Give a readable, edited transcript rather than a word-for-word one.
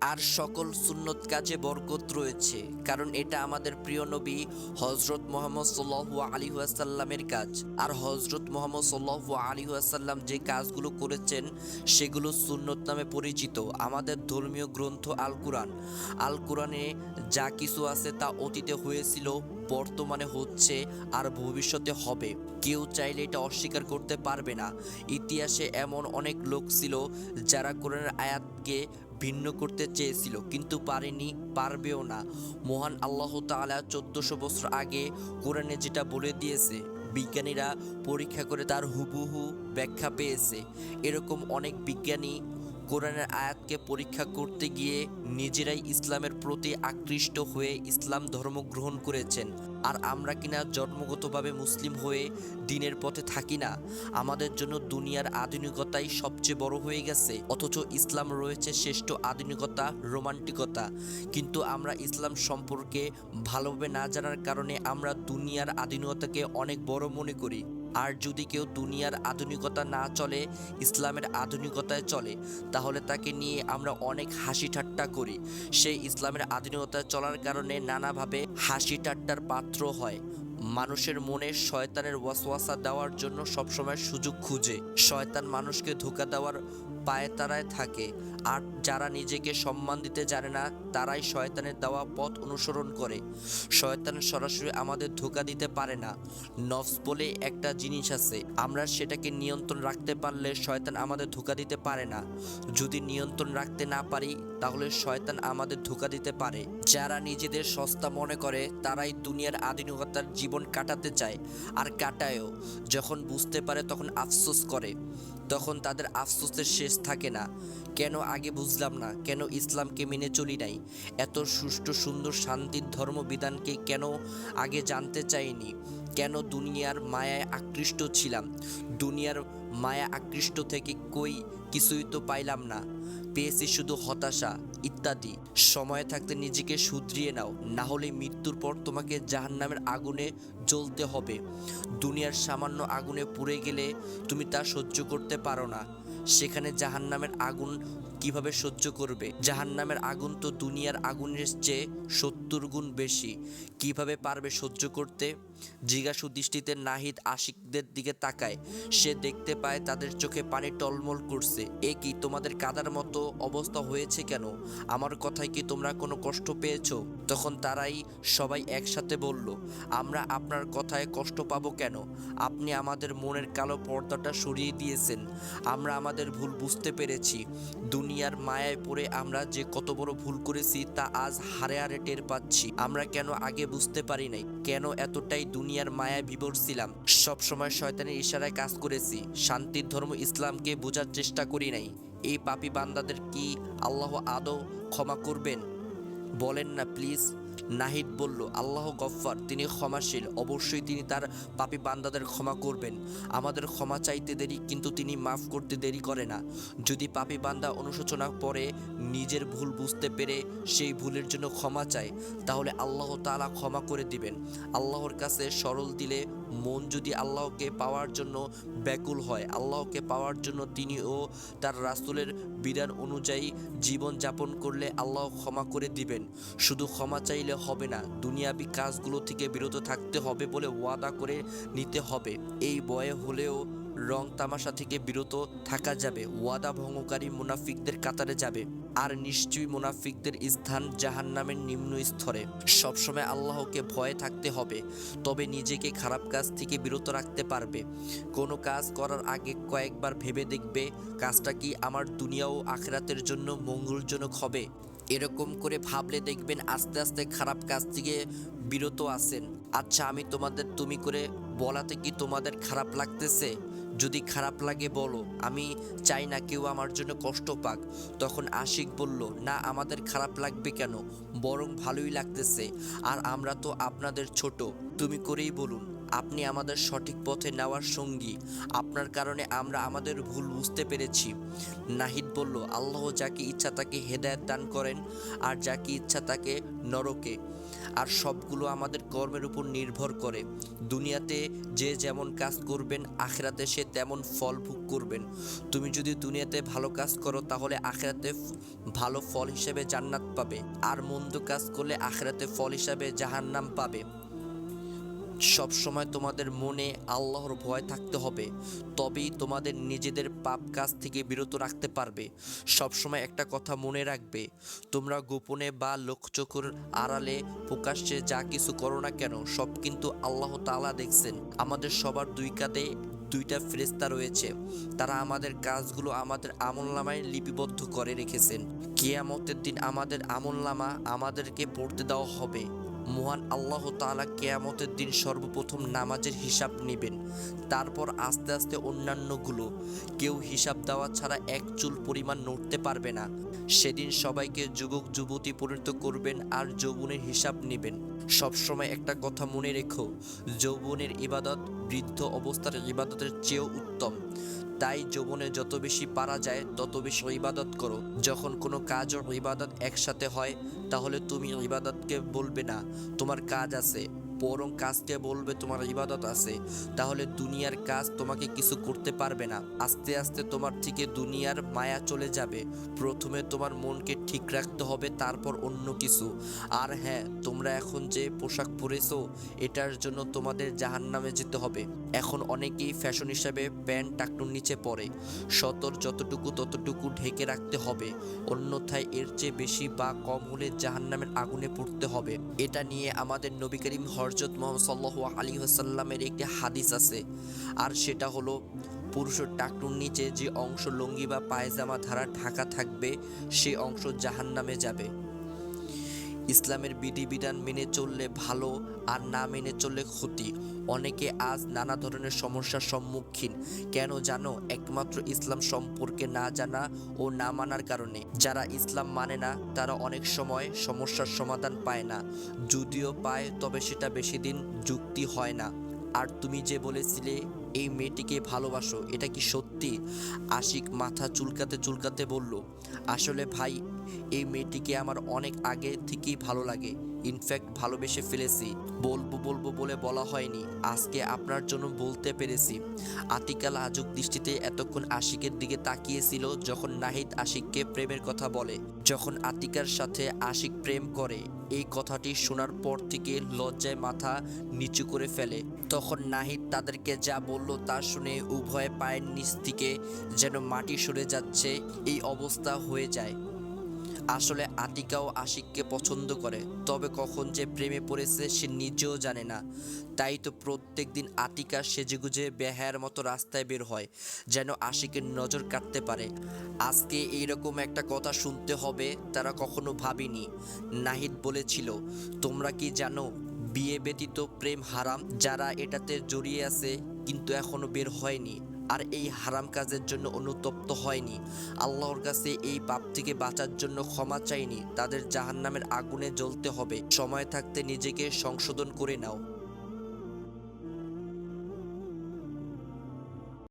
আর সকল সুন্নত কাজে বরকত রয়েছে, কারণ এটা আমাদের প্রিয় নবী হজরত মোহাম্মদ সাল্লাল্লাহু আলাইহি ওয়াসাল্লামের কাজ। আর হজরত মোহাম্মদ সাল্লাল্লাহু আলাইহি ওয়াসাল্লাম যে কাজগুলো করেছেন সেগুলো সুন্নত নামে পরিচিত। আমাদের ধর্মীয় গ্রন্থ আল কোরআনে যা কিছু আছে তা অতীতে হয়েছিল, বর্তমানে হচ্ছে, আর ভবিষ্যতে হবে। কেউ চাইলে এটা অস্বীকার করতে পারবে না। ইতিহাসে এমন অনেক লোক ছিল যারা কোরআনের আয়াতকে ভিন্ন করতে চেয়েছিল, কিন্তু পারেনি, পারবেও না। মহান আল্লাহ তাআলা 1400 বছর আগে কোরআনে যেটা বলে দিয়েছে, বিজ্ঞানীরা পরীক্ষা করে তার হুবহু ব্যাখ্যা পেয়েছে। এরকম অনেক বিজ্ঞানী কোরআনের আয়াতকে পরীক্ষা করতে গিয়ে নিজেরাই ইসলামের প্রতি আকৃষ্ট হয়ে ইসলাম ধর্ম গ্রহণ করেছেন। আর আমরা কিনা জন্মগতভাবে মুসলিম হয়ে দিনের পথে থাকি না। আমাদের জন্য দুনিয়ার আধুনিকতাই সবচেয়ে বড় হয়ে গেছে, অথচ ইসলাম রয়েছে শ্রেষ্ঠ আধুনিকতা, রোমান্টিকতা। কিন্তু আমরা ইসলাম সম্পর্কে ভালোভাবে না জানার কারণে আমরা দুনিয়ার আধুনিকতাকে অনেক বড় মনে করি। আর যদি কেউ দুনিয়ার আধুনিকতা না চলে, ইসলামের আধুনিকতায় চলে, তাহলে তাকে নিয়ে আমরা অনেক হাসি ঠাট্টা করি। সেই ইসলামের আধুনিকতায় চলার কারণে নানাভাবে হাসি ঠাট্টার পাত্র হয়। মানুষের মনে শয়তানের ওয়াসওয়াসা দেওয়ার জন্য সবসময় সুযোগ খুঁজে। শয়তান মানুষকে ধোঁকা দেওয়ার পায়তারায় থাকে। আর যারা নিজেকে সম্মান দিতে জানে না, তারাই শয়তানের দেওয়া পথ অনুসরণ করে। শয়তান সরাসরি আমাদের ধোঁকা দিতে পারে না। নফস বলে একটা জিনিস আছে, আমরা সেটাকে নিয়ন্ত্রণ রাখতে পারলে শয়তান আমাদের ধোঁকা দিতে পারে না। যদি নিয়ন্ত্রণ রাখতে না পারি, তাহলে শয়তান আমাদের ধোঁকা দিতে পারে। যারা নিজেদের সস্তা মনে করে, তারাই দুনিয়ার আধুনিকতার জীবন কাটাতে চায়, আর কাটায়ও। যখন বুঝতে পারে তখন আফসোস করে, তখন তাদের আফসোসের শেষ থাকে না। কেন আগে বুঝলাম না, কেন ইসলামকে মেনে চলি নাই, এত সুষ্ঠু সুন্দর শান্তির ধর্মবিধানকে কেন আগে জানতে চাইনি, কেন দুনিয়ার মায়ায় আকৃষ্ট ছিলাম। দুনিয়ার মায়া আকৃষ্ট থেকে কই কিছুই তো পাইলাম না, পেয়েছি শুধু হতাশা ইত্যাদি। সময় থাকতে নিজেকে শুধরিয়ে নাও, না হলে মৃত্যুর পর তোমাকে জাহান্নামের আগুনে জ্বলতে হবে। দুনিয়ার সামান্য আগুনে পুড়ে গেলে তুমি তা সহ্য করতে পারো না, সেখানে জাহান্নামের আগুন কিভাবে সহ্য করবে? জাহান্নামের আগুন তো দুনিয়ার আগুনের চেয়ে 70 গুণ বেশি, কিভাবে পারবে সহ্য করতে? জিজ্ঞাসু দৃষ্টিতে নাহিদ আশিকদের দিকে তাকায়। সে দেখতে পায় তাদের চোখে পানি টলমল করছে। এ কি, তোমাদের কাদার মতো অবস্থা হয়েছে কেন? আমার কথায় কি তোমরা কোনো কষ্ট পেয়েছো? তখন তারাই সবাই একসাথে বলল, আমরা আপনার কথায় কষ্ট পাবো কেন? আপনি আমাদের মনের কালো পর্দাটা সরিয়ে দিয়েছেন। আমরা আমাদের ভুল বুঝতে পেরেছি। দুনিয়ার মায়ায় পড়ে আমরা যে কত বড় ভুল করেছি তা আজ হারে হারে টের পাচ্ছি। আমরা কেন আগে বুঝতে পারি নাই? কেন এতটাই দুনিয়ার মায়ায় বিভোর ছিলাম? সবসময় শয়তানের ইশারায় কাজ করেছি, শান্তির ধর্ম ইসলামকে বোঝার চেষ্টা করি নাই। এই পাপী বান্দাদের কি আল্লাহ আদৌ ক্ষমা করবেন? বলেন না প্লিজ। নাহিদ বলল, আল্লাহ গফফার, তিনি ক্ষমাশীল, অবশ্যই তিনি তার পাপী বান্দাদের ক্ষমা করবেন। আমাদের ক্ষমা চাইতে দেরি, কিন্তু তিনি মাফ করতে দেরি করে না। যদি পাপী বান্দা অনুশোচনা পরে নিজের ভুল বুঝতে পেরে সেই ভুলের জন্য ক্ষমা চায়, তাহলে আল্লাহ তাআলা ক্ষমা করে দিবেন। আল্লাহর কাছে সরল দিলে মন যদি আল্লাহকে পাওয়ার জন্য ব্যাকুল হয়, আল্লাহকে পাওয়ার জন্য তিনি ও তার রাসূলের বিধান অনুযায়ী জীবন যাপন করলে আল্লাহ ক্ষমা করে দিবেন। শুধু ক্ষমা চাইলে হবে না, দুনিয়াবি কাজগুলো থেকে বিরত থাকতে হবে বলে ওয়াদা করে নিতে হবে। এই বয়ে হলেও রং তামাশা থেকে বিরত থাকা যাবে। ওয়াদা ভঙ্গকারী মুনাফিকদের কাতারে যাবে, আর নিশ্চয়ই মুনাফিকদের স্থান জাহান্নামের নিম্ন স্তরে। সবসময় আল্লাহকে ভয়ে থাকতে হবে, তবে নিজেকে খারাপ কাজ থেকে বিরত রাখতে পারবে। কোনো কাজ করার আগে কয়েকবার ভেবে দেখবে, কাজটা কি আমার দুনিয়া ও আখিরাতের জন্য মঙ্গলজনক হবে। এরকম করে ভাবলে দেখবেন আস্তে আস্তে খারাপ কাজ থেকে বিরত আছেন। আচ্ছা, আমি তোমাদের তুমি করে বলাতে কি তোমাদের খারাপ লাগতেছে? যদি খারাপ লাগে বলো, আমি চাই না কেউ আমার জন্য কষ্ট পাক। তখন আশিক বলল, না, আমাদের খারাপ লাগবে কেন, বরং ভালোই লাগতেছে। আর আমরা তো আপনাদের ছোট, তুমি করেই বলুন। আপনি আমাদের সঠিক পথে নেওয়ার সঙ্গী। আপনার কারণে আমরা আমাদের ভুল বুঝতে পেরেছি। নাহিদ বলল, আল্লাহ যাকে ইচ্ছা তাকে হেদায়েত দান করেন আর যাকে ইচ্ছা তাকে নরকে। আর সবগুলো আমাদের কর্মের উপর নির্ভর করে। দুনিয়াতে যে যেমন কাজ করবেন আখিরাতে সে তেমন ফল ভোগ করবেন। তুমি যদি দুনিয়াতে ভালো কাজ করো তাহলে আখিরাতে ভালো ফল হিসেবে জান্নাত পাবে, আর মন্দ কাজ করলে আখিরাতে ফল হিসেবে জাহান্নাম পাবে। সব সময় তোমাদের মনে আল্লাহর ভয় থাকতে হবে, তবেই তোমাদের নিজেদের পাপ কাজ থেকে বিরত রাখতে পারবে। সব সময় একটা কথা মনে রাখবে, তোমরা গোপনে বা লোকচক্ষুর আড়ালে প্রকাশ্যে যা কিছু করো না কেন সব কিন্তু আল্লাহ তাআলা দেখছেন। আমাদের সবার দুই কাঁধে দুইটা ফেরেশতা রয়েছে, তারা আমাদের কাজগুলো আমাদের আমলনামায় লিপিবদ্ধ করে রেখেছেন। কিয়ামতের দিন আমাদের আমলনামা আমাদেরকে পড়তে দেওয়া হবে। মহান আল্লাহ তাআলা কিয়ামতের দিন সর্বপ্রথম নামাজের হিসাব নেবেন, তারপর আস্তে আস্তে অন্যান্যগুলো। কেউ হিসাব দেওয়া ছাড়া এক চুল পরিমাণ নড়তে পারবে না। সেদিন সবাইকে যুবক যুবতী পরিণত করবেন আর যৌবনের হিসাব নেবেন। সবসময় একটা কথা মনে রেখো, যৌবনের ইবাদত বৃদ্ধ অবস্থার ইবাদতের চেয়েও উত্তম। তাই যৌবনে যত বেশি পারা যায় তত বেশি ইবাদত করো। যখন কোনো কাজ ও ইবাদত একসাথে হয় তাহলে তুমি ইবাদতকে বলবে না তোমার কাজ আছে, বরং কাজকে বলবে তোমার ইবাদত আছে। তাহলে দুনিয়ার কাজ তোমাকে কিছু করতে পারবে না। আস্তে আস্তে তোমার থেকে দুনিয়ার মায়া চলে যাবে। প্রথমে তোমার মনকে ঠিক রাখতে হবে, তারপর অন্য কিছু। আর হ্যাঁ, তোমরা এখন যে পোশাক পরেছো এটার জন্য তোমাদের জাহান্নামে যেতে হবে। এখন অনেকেই ফ্যাশন হিসাবে প্যান্ট টাকনুর নিচে পরে। সতর যতটুকু ততটুকু ঢেকে রাখতে হবে, অন্যথায় এর চেয়ে বেশি বা কম হলে জাহান্নামের আগুনে পড়তে হবে। এটা নিয়ে আমাদের নবী করিম হযরত মুহাম্মদ সাল্লাল্লাহু আলাইহি ওয়াসাল্লামের একটি হাদিস আছে, আর সেটা হলো, পুরুষের টাকনুর নিচে যে অংশ লুঙ্গি বা পায়জামা দ্বারা ঢাকা থাকবে সে অংশ জাহান্নামে যাবে। ইসলামের বিধিবিধান মেনে চললে ভালো, আর না মেনে চললে ক্ষতি। অনেকে আজ নানা ধরনের সমস্যার সম্মুখীন, কেন জানো? একমাত্র ইসলাম সম্পর্কে না জানা ও না মানার কারণে। যারা ইসলাম মানে না তারা অনেক সময় সমস্যার সমাধান পায় না, যদিও পায় তবে সেটা বেশি দিন যুক্তি হয় না। আর তুমি যে বলেছিলে এই মেয়েটিকে ভালোবাসো, এটা কি সত্যি? আশিক মাথা চুলকাতে চুলকাতে বলল, আসলে ভাই, এই মেয়েটিকে আমার অনেক আগে থেকেই ভালো লাগে। ইনফ্যাক্ট ভালোবেসে ফেলেছি। বলবো বলবো বলে বলা হয়নি, আজকে আপনার জন্য বলতে পেরেছি। আতিকা লাজুক দৃষ্টিতে এতক্ষণ আশিকের দিকে তাকিয়েছিল যখন নাহিদ আশিককে প্রেমের কথা বলে। যখন আতিকার সাথে আশিক প্রেম করে এই কথাটি শোনার পর থেকে লজ্জায় মাথা নিচু করে ফেলে। তখন নাহিদ তাদেরকে যা বলল তা শুনে উভয় পায়ের নিচ থেকে যেন মাটি সরে যাচ্ছে এই অবস্থা হয়ে যায়। আসলে আতিকাও আশিককে পছন্দ করে, তবে কখন যে প্রেমে পড়েছে সে নিজেও জানে না। তাই তো প্রত্যেক দিন আতিকা সেজেগুজে বেহায়ার মতো রাস্তায় বের হয়, যেন আশিকের নজর কাটতে পারে। আজকে এইরকম একটা কথা শুনতে হবে তারা কখনো ভাবেনি। নাহিদ বলেছিল, তোমরা কি জানো বিয়ে ব্যতীত প্রেম হারাম? যারা এটাতে জড়িয়ে আছে কিন্তু এখনো বের হয়নি আর এই হারাম কাজের জন্য অনুতপ্ত হয়নি, আল্লাহর কাছে এই পাপ থেকে বাঁচার জন্য ক্ষমা চাইনি, তাদের জাহান্নামের আগুনে জ্বলতে হবে। সময় থাকতে নিজেকে সংশোধন করে নাও।